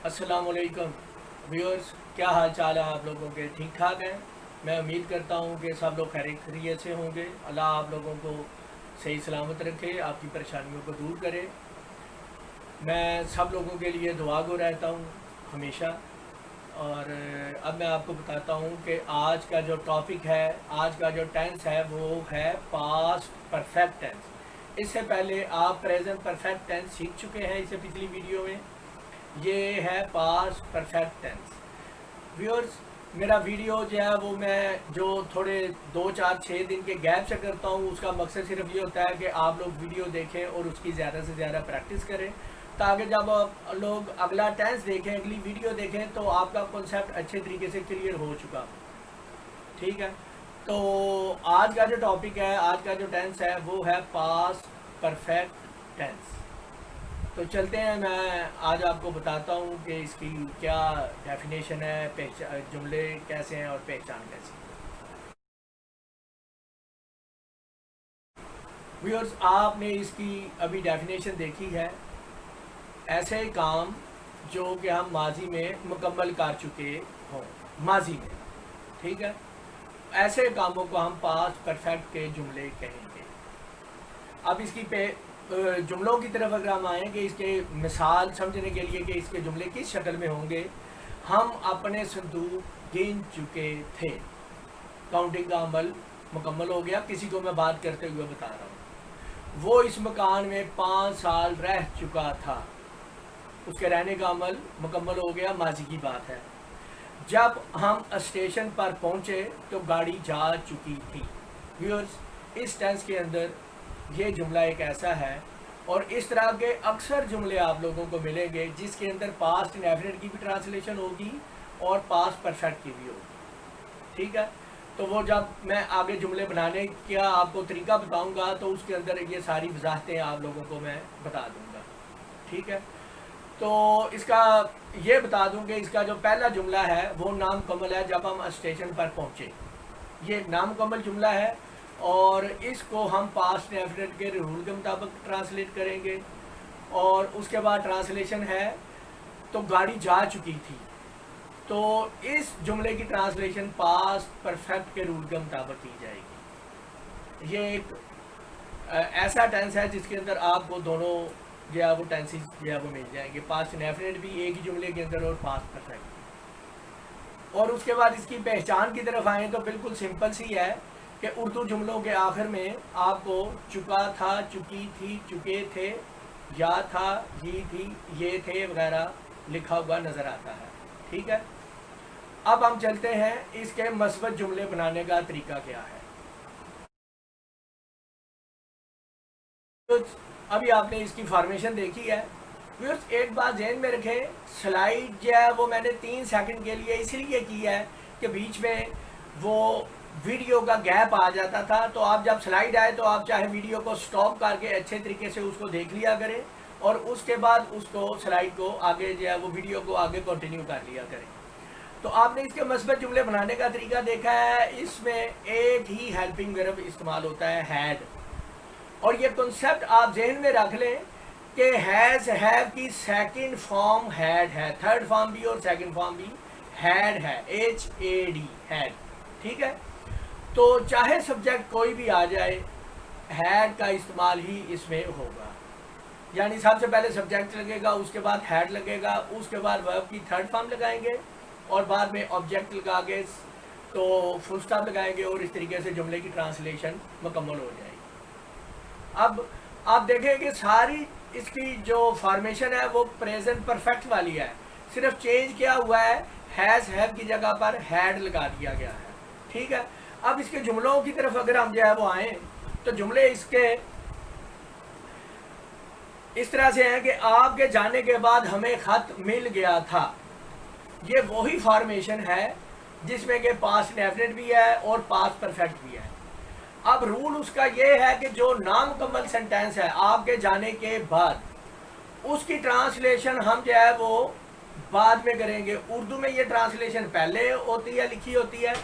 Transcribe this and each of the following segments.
अस्सलामुअलैकुम व्यूअर्स, क्या हाल चाल है आप लोगों के? ठीक ठाक हैं। मैं उम्मीद करता हूँ कि सब लोग खैरियत से होंगे। अल्लाह आप लोगों को सही सलामत रखे, आपकी परेशानियों को दूर करे। मैं सब लोगों के लिए दुआ गो रहता हूँ हमेशा। और अब मैं आपको बताता हूँ कि आज का जो टॉपिक है, आज का जो टेंस है वो है पास्ट परफेक्ट टेंस। इससे पहले आप प्रेजेंट परफेक्ट टेंस सीख चुके हैं इससे पिछली वीडियो में। ये है पास्ट परफेक्ट टेंस। व्यूअर्स, मेरा वीडियो जो है वो मैं जो थोड़े 2 4 6 दिन के गैप से करता हूँ, उसका मकसद सिर्फ ये होता है कि आप लोग वीडियो देखें और उसकी ज़्यादा से ज़्यादा प्रैक्टिस करें, ताकि जब आप लोग अगला टेंस देखें, अगली वीडियो देखें, तो आपका कॉन्सेप्ट अच्छे तरीके से क्लियर हो चुका। ठीक है, तो आज का जो टॉपिक है, आज का जो टेंस है वो है पास्ट परफेक्ट टेंस। तो चलते हैं, मैं आज आपको बताता हूँ कि इसकी क्या डेफिनेशन है, पहचान, जुमले कैसे हैं और पहचान कैसी है। व्यूअर्स, आपने इसकी अभी डेफिनेशन देखी है। ऐसे काम जो कि हम माजी में मुकम्मल कर चुके हों, माजी में। ठीक है, ऐसे कामों को हम पास्ट परफेक्ट के जुमले कहेंगे। अब इसकी जुमलों की तरफ अगर हम आएँ कि इसके मिसाल समझने के लिए कि इसके जुमले किस शक्ल में होंगे। हम अपने संदूक गिन चुके थे। काउंटिंग का अमल मुकम्मल हो गया। किसी को मैं बात करते हुए बता रहा हूँ। वो इस मकान में 5 साल रह चुका था। उसके रहने का अमल मुकम्मल हो गया, माजी की बात है। जब हम स्टेशन पर पहुँचे तो गाड़ी जा चुकी थी। व्यूअर्स, इस टेंस के अंदर ये जुमला एक ऐसा है, और इस तरह के अक्सर जुमले आप लोगों को मिलेंगे जिसके अंदर पास्ट इंडेफिनिट की भी ट्रांसलेशन होगी और पास्ट परफेक्ट की भी होगी। ठीक है, तो वो जब मैं आगे जुमले बनाने का आपको तरीका बताऊंगा तो उसके अंदर ये सारी वजाहतें आप लोगों को मैं बता दूंगा। ठीक है, तो इसका ये बता दूं कि इसका जो पहला जुमला है वो नामुकम्मल है। जब हम स्टेशन पर पहुंचे, ये नामुकम्मल जुमला है और इसको हम पास्ट इंडेफिनिट के रूल के मुताबिक ट्रांसलेट करेंगे। और उसके बाद ट्रांसलेशन है तो गाड़ी जा चुकी थी। तो इस जुमले की ट्रांसलेशन पास्ट परफेक्ट के रूल के मुताबिक की जाएगी। ये एक ऐसा टेंस है जिसके अंदर आपको दोनों जो है वो टेंसेस जो है वो मिल जाएंगे, पास्ट इंडेफिनिट भी एक ही जुमले के अंदर और पास्ट परफेक्ट। और उसके बाद इसकी पहचान की तरफ आए तो बिल्कुल सिंपल सी है कि उर्दू जुमलों के आखिर में आपको चुका था, चुकी थी, चुके थे, या था, ही थी, ये थे वगैरह लिखा हुआ नज़र आता है। ठीक है, अब हम चलते हैं इसके मस्बत जुमले बनाने का तरीका क्या है। तो अभी आपने इसकी फॉर्मेशन देखी है। व्यूअर्स, एक बात ध्यान में रखें, स्लाइड जो है वो मैंने 3 सेकंड के लिए इसलिए की है कि बीच में वो वीडियो का गैप आ जाता था। तो आप जब स्लाइड आए तो आप चाहे वीडियो को स्टॉप करके अच्छे तरीके से उसको देख लिया करें और उसके बाद उसको स्लाइड को आगे जो है वो वीडियो को आगे कंटिन्यू कर लिया करें। तो आपने इसके मस्बत जुमले बनाने का तरीका देखा है। इसमें एक ही हेल्पिंग वर्ब इस्तेमाल होता है, हैड। और ये कॉन्सेप्ट आप जहन में रख लें कि हैज़ हैव की सेकंड फॉर्म हैड है, थर्ड फॉर्म भी और सेकंड फॉर्म भी हैड है, HAD, हैड। ठीक है, तो चाहे सब्जेक्ट कोई भी आ जाए, हैड का इस्तेमाल ही इसमें होगा। यानी सबसे पहले सब्जेक्ट लगेगा, उसके बाद हैड लगेगा, उसके बाद वर्ब की थर्ड फॉर्म लगाएंगे और बाद में ऑब्जेक्ट लगा के तो फुल स्टॉप लगाएंगे और इस तरीके से जुमले की ट्रांसलेशन मुकम्मल हो जाएगी। अब आप देखें कि सारी इसकी जो फॉर्मेशन है वो प्रेजेंट परफेक्ट वाली है। सिर्फ चेंज क्या हुआ है, हैज़ हैव की जगह पर हैड लगा दिया गया है। ठीक है, अब इसके जुमलों की तरफ अगर हम जो है वो आए तो जुमले इसके इस तरह से हैं कि आपके जाने के बाद हमें खत मिल गया था। ये वही फॉर्मेशन है जिसमें कि पास्ट इंडेफिनिट भी है और पास्ट परफेक्ट भी है। अब रूल उसका ये है कि जो नामुकम्मल सेंटेंस है आपके जाने के बाद, उसकी ट्रांसलेशन हम जो है वो बाद में करेंगे। उर्दू में ये ट्रांसलेशन पहले होती है, लिखी होती है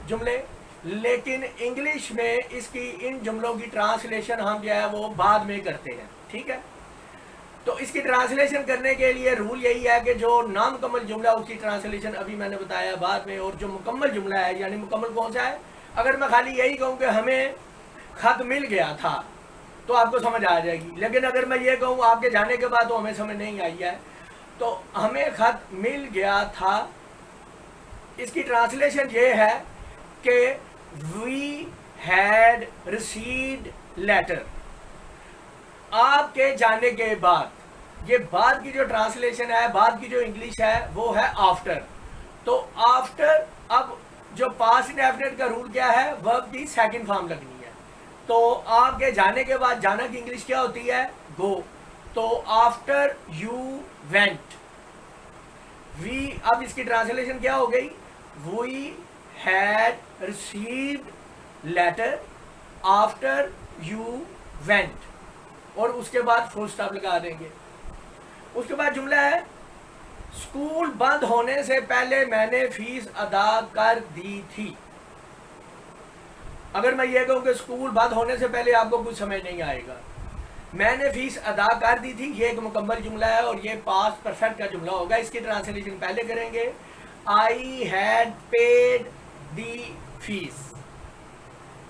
जुमले, लेकिन इंग्लिश में इसकी इन जुमलों की ट्रांसलेशन हम जो है वो बाद में करते हैं। ठीक है, तो इसकी ट्रांसलेशन करने के लिए रूल यही है कि जो नामुकम्मल जुमला उसकी ट्रांसलेशन अभी मैंने बताया बाद में, और जो मुकम्मल जुमला है, यानी मुकम्मल कौन सा है, अगर मैं खाली यही कहूँ कि हमें खत मिल गया था तो आपको समझ आ जाएगी, लेकिन अगर मैं ये कहूँ आपके जाने के बाद तो हमें समझ नहीं आई है, तो हमें खत मिल गया था, इसकी ट्रांसलेशन ये है कि वी हैड रिसीव्ड लेटर। आपके जाने के बाद, ये बाद की जो ट्रांसलेशन है, बाद की जो इंग्लिश है वो है आफ्टर। तो आफ्टर, अब जो पास्ट इंडेफिनिट का रूल क्या है, वर्ब की सेकंड फॉर्म लगनी है। तो आपके जाने के बाद जाना की इंग्लिश क्या होती है, गो। तो आफ्टर यू वेंट, वी, अब इसकी ट्रांसलेशन क्या हो गई, we had received letter after you went, और उसके बाद फुल स्टॉप लगा देंगे। उसके बाद जुमला है स्कूल बंद होने से पहले मैंने फीस अदा कर दी थी। अगर मैं ये कहूं कि स्कूल बंद होने से पहले, आपको कुछ समझ नहीं आएगा। मैंने फीस अदा कर दी थी, ये एक मुकम्मल जुमला है और ये पास्ट परफेक्ट का जुमला होगा। इसकी ट्रांसलेशन पहले करेंगे, I had paid the fees.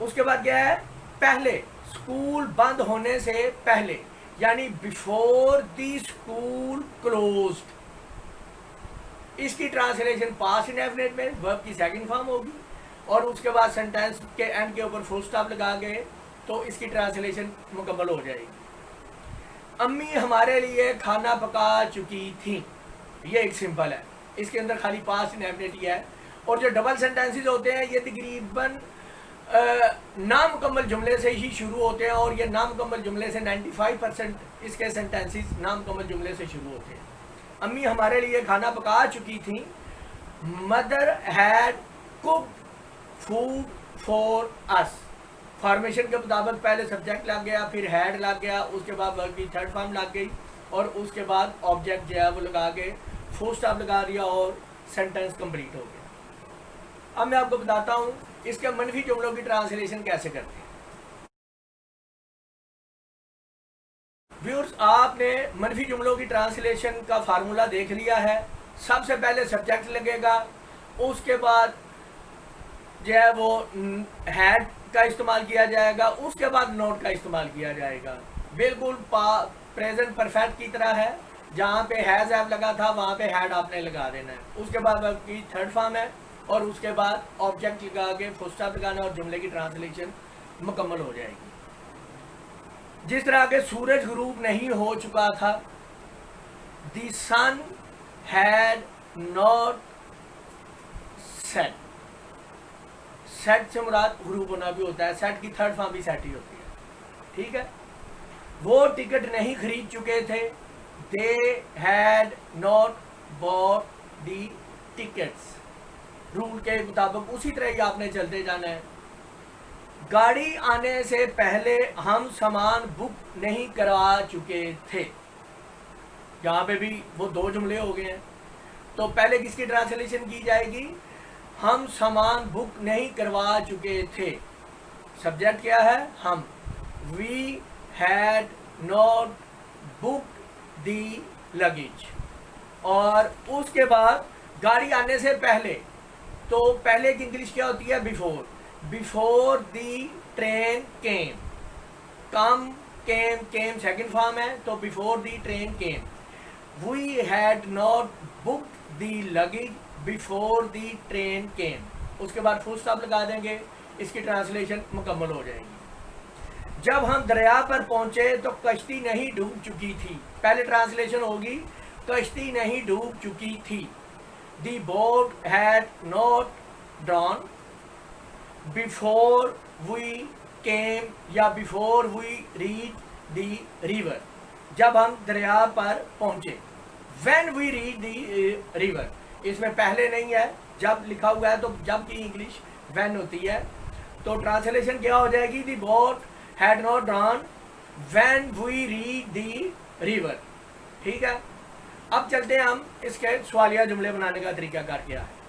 उसके बाद क्या है, पहले, स्कूल बंद होने से पहले, यानी बिफोर द स्कूल क्लोज्ड। इसकी ट्रांसलेशन पास्ट इंडेफिनिट में वर्ब की सेकंड फॉर्म होगी, और उसके बाद सेंटेंस के एंड के ऊपर फुल स्टॉप लगा गए तो इसकी ट्रांसलेशन मुकम्मल हो जाएगी। अम्मी हमारे लिए खाना पका चुकी थी, ये एक सिंपल है, इसके अंदर खाली पास्ट इंडेफिनिट ही है। और जो डबल सेंटेंसेस होते हैं ये तकरीबन नामुकम्मल जुमले से ही शुरू होते हैं, और ये नामुकम्मल जुमले से 95% इसके सेंटेंसेस नामुकम्मल जुमले से शुरू होते हैं। अम्मी हमारे लिए खाना पका चुकी थी, mother had cooked food for us. Formation के मुताबिक पहले सब्जेक्ट लग गया, फिर हैड लग गया, उसके बाद वर्ब की थर्ड फॉर्म लग गई, और उसके बाद ऑब्जेक्ट जो है वो लगा के फुल स्टॉप लगा दिया और सेंटेंस कंप्लीट हो गया। अब मैं आपको बताता हूँ इसके मनफी जुमलों की ट्रांसलेशन कैसे करते हैं। व्यूअर्स, आपने मनफी जुमलों की ट्रांसलेशन का फार्मूला देख लिया है। सबसे पहले सब्जेक्ट लगेगा, उसके बाद जो है वो हैड का इस्तेमाल किया जाएगा, उसके बाद नोट का इस्तेमाल किया जाएगा। बिल्कुल प्रेजेंट परफेक्ट की तरह है, जहाँ पे हैज हैव लगा था वहाँ पे हैड आपने लगा देना है। उसके बाद आपकी थर्ड फॉर्म है, और उसके बाद ऑब्जेक्ट लगा के फुल स्टॉप लगाना, और जुमले की ट्रांसलेशन मुकम्मल हो जाएगी। जिस तरह के सूरज गुरूब नहीं हो चुका था, the sun had not set. Set से मुराद गुरूब होना भी होता है, सेट की थर्ड फॉर्म भी सेट ही होती है, ठीक है। वो टिकट नहीं खरीद चुके थे, they had not bought the tickets. Rule के मुताबिक उसी तरह ही आपने चलते जाना है। गाड़ी आने से पहले हम सामान बुक नहीं करवा चुके थे, यहाँ पे भी वो दो जुमले हो गए हैं। तो पहले किसकी ट्रांसलेशन की जाएगी, हम सामान बुक नहीं करवा चुके थे। सब्जेक्ट क्या है, हम। We had not book the luggage. और उसके बाद गाड़ी आने से पहले, तो पहले की इंग्लिश क्या होती है, before. Before the train came. Come, came second form है, तो before the train came. We had not booked the luggage before the train came. उसके बाद फुल स्टॉप लगा देंगे, इसकी ट्रांसलेशन मुकम्मल हो जाएगी। जब हम दरिया पर पहुंचे तो कश्ती नहीं डूब चुकी थी। पहले ट्रांसलेशन होगी, कश्ती नहीं डूब चुकी थी। The boat had not drawn before we came, या before we reach the river. जब हम दरिया पर पहुंचे। When we reach the river, इसमें पहले नहीं है, जब लिखा हुआ है, तो जब की इंग्लिश व्हेन होती है। तो ट्रांसलेशन क्या हो जाएगी, the boat had not drawn when we reach the river, ठीक है। अब चलते हैं हम इसके सवालिया जुमले बनाने का तरीका कर क्या है।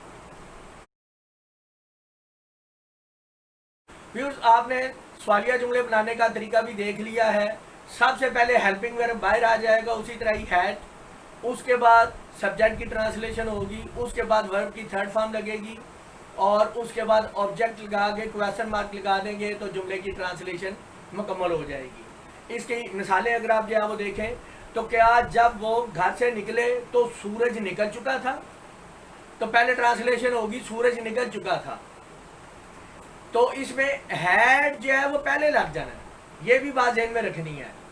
व्यूअर्स, आपने सवालिया जुमले बनाने का तरीका भी देख लिया है। सबसे पहले हेल्पिंग वर्ब बाहर आ जाएगा, उसी तरह ही हैड, उसके बाद सब्जेक्ट की ट्रांसलेशन होगी, उसके बाद वर्ब की थर्ड फॉर्म लगेगी और उसके बाद ऑब्जेक्ट लगा के क्वेश्चन मार्क लगा देंगे तो जुमले की ट्रांसलेशन मुकम्मल हो जाएगी। इसकी मिसालें अगर आप जो है वो देखें तो क्या जब वो घर से निकले तो सूरज निकल चुका था, तो पहले ट्रांसलेशन होगी सूरज निकल चुका था, तो इसमें हैड जो है वो पहले लग जाना है, ये भी बात ध्यान में रखनी है।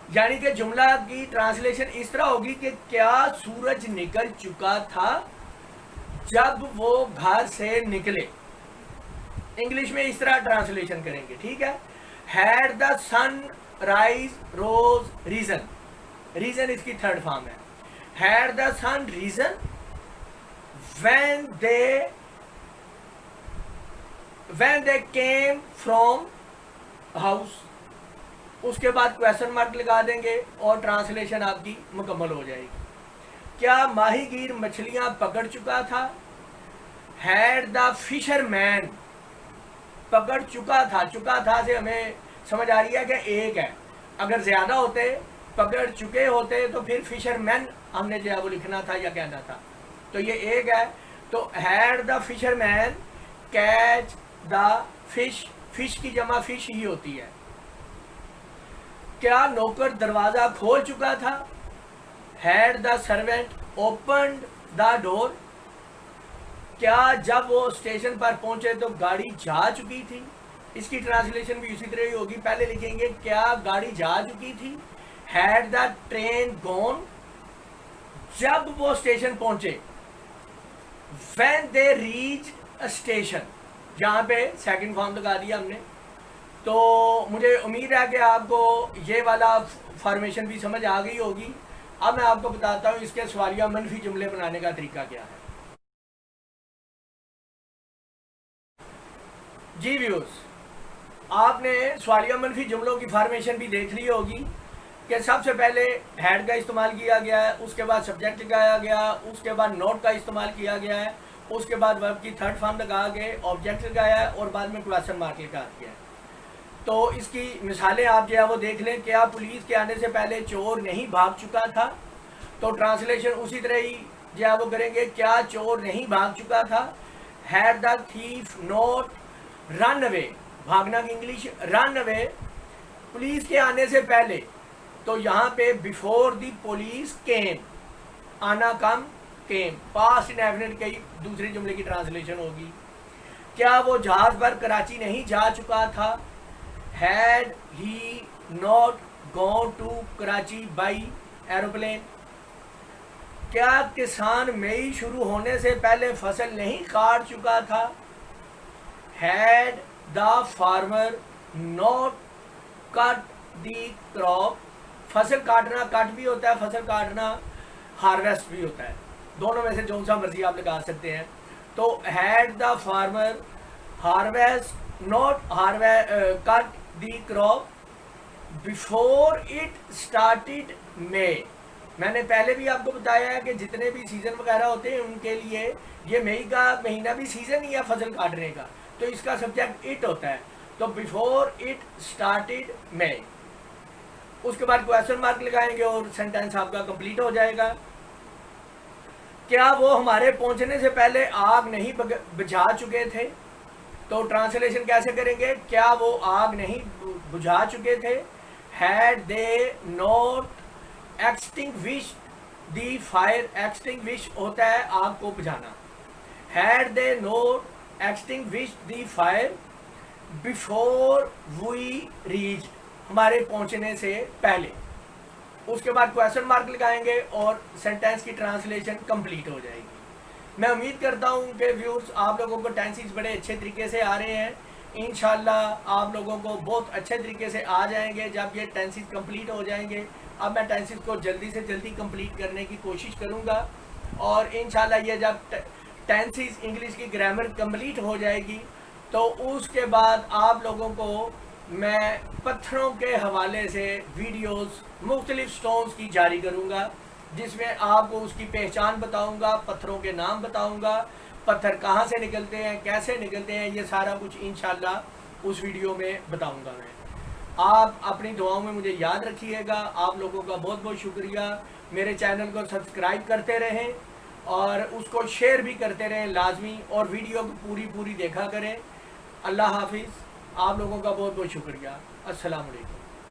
यानी कि जुमला की ट्रांसलेशन इस तरह होगी कि क्या सूरज निकल चुका था जब वो घर से निकले, इंग्लिश में इस तरह ट्रांसलेशन करेंगे, ठीक है। Had the sun rise rose risen, risen इसकी थर्ड फॉर्म है। Had the sun risen when they came from house, उसके बाद क्वेश्चन मार्क लगा देंगे और ट्रांसलेशन आपकी मुकम्मल हो जाएगी। क्या माहीगीर मछलियां पकड़ चुका था, हैड द फिशरमैन, पकड़ चुका था से हमें समझ आ रही है कि एक है, अगर ज्यादा होते पकड़ चुके होते तो फिर फिशरमैन हमने जो है वो लिखना था या कहना था, तो ये एक है, तो had the fisherman catch the fish, fish की जमा फिश ही होती है। क्या नौकर दरवाजा खोल चुका था, had the servant opened the door, क्या जब वो स्टेशन पर पहुंचे तो गाड़ी जा चुकी थी, इसकी ट्रांसलेशन भी उसी तरह ही होगी, पहले लिखेंगे क्या गाड़ी जा चुकी थी, हैड द ट्रेन गॉन, जब वो स्टेशन पहुंचे, when they reach a station, यहाँ पे सेकंड फॉर्म लगा दिया हमने। तो मुझे उम्मीद है कि आपको ये वाला फॉर्मेशन भी समझ आ गई होगी। अब मैं आपको बताता हूँ इसके सवालिया मनफी जुमले बनाने का तरीका क्या है। जी व्यूअर्स, आपने सवालिया मनफी जुमलों की फॉर्मेशन भी देख ली होगी कि सबसे पहले हैड का इस्तेमाल किया गया है, उसके बाद सब्जेक्ट लगाया गया, उसके बाद नोट का इस्तेमाल किया गया है, उसके बाद वर्ब की थर्ड फॉर्म लगा के ऑब्जेक्ट लगाया है और बाद में क्वेश्चन मार्क लगा दिया है। तो इसकी मिसालें आप जो है वो देख लें। क्या पुलिस के आने से पहले चोर नहीं भाग चुका था, तो ट्रांसलेशन उसी तरह ही जो है वो करेंगे, क्या चोर नहीं भाग चुका था, had the thief not run away, भागना की इंग्लिश रन अवे, पुलिस के आने से पहले, तो यहाँ पे बिफोर द पुलिस केम, आना कम केम, पास्ट इंडेफिनिट की दूसरे जुमले की ट्रांसलेशन होगी। क्या वो जहाज पर कराची नहीं जा चुका था, had he not gone to Karachi by aeroplane, क्या किसान मई शुरू होने से पहले फसल नहीं काट चुका था, had the farmer not cut the crop, फसल काटना कट भी होता है, फसल काटना हार्वेस्ट भी होता है, दोनों में से जो सा मर्जी आप लगा सकते हैं। तो had the farmer harvest not cut the crop before it started May, मैंने पहले भी आपको बताया है कि जितने भी सीजन वगैरह होते हैं उनके लिए ये मई का महीना भी सीजन ही है फसल काटने का, तो इसका सब्जेक्ट इट होता है, तो बिफोर इट स्टार्टेड मे, उसके बाद क्वेश्चन मार्क लगाएंगे और सेंटेंस आपका कंप्लीट हो जाएगा। क्या वो हमारे पहुंचने से पहले आग नहीं बुझा चुके थे, तो ट्रांसलेशन कैसे करेंगे, क्या वो आग नहीं बुझा चुके थे, had they not extinguished the fire, extinguish होता है आग को बुझाना, had they not extinguished the fire before we reached, हमारे पहुंचने से पहले, उसके बाद क्वेश्चन मार्क लगाएंगे और सेंटेंस की ट्रांसलेशन कंप्लीट हो जाएगी। मैं उम्मीद करता हूं कि व्यूअर्स आप लोगों को टेंसेस बड़े अच्छे तरीके से आ रहे हैं, इंशाल्लाह आप लोगों को बहुत अच्छे तरीके से आ जाएंगे जब ये टेंसेस कंप्लीट हो जाएंगे। अब मैं टेंसेस को जल्दी से जल्दी कंप्लीट करने की कोशिश करूंगा और इंशाल्लाह ये जब टेंसेस इंग्लिश की ग्रामर कंप्लीट हो जाएगी तो उसके बाद आप लोगों को मैं पत्थरों के हवाले से वीडियोस मुख्तलिफ स्टोन्स की जारी करूंगा, जिसमें आपको उसकी पहचान बताऊंगा, पत्थरों के नाम बताऊंगा, पत्थर कहाँ से निकलते हैं, कैसे निकलते हैं, ये सारा कुछ इंशाल्लाह उस वीडियो में बताऊंगा मैं। आप अपनी दुआओं में मुझे याद रखिएगा। आप लोगों का बहुत बहुत शुक्रिया। मेरे चैनल को सब्सक्राइब करते रहें और उसको शेयर भी करते रहें लाजमी, और वीडियो को पूरी देखा करें। अल्लाह हाफिज़। आप लोगों का बहुत बहुत शुक्रिया। अस्सलाम वालेकुम।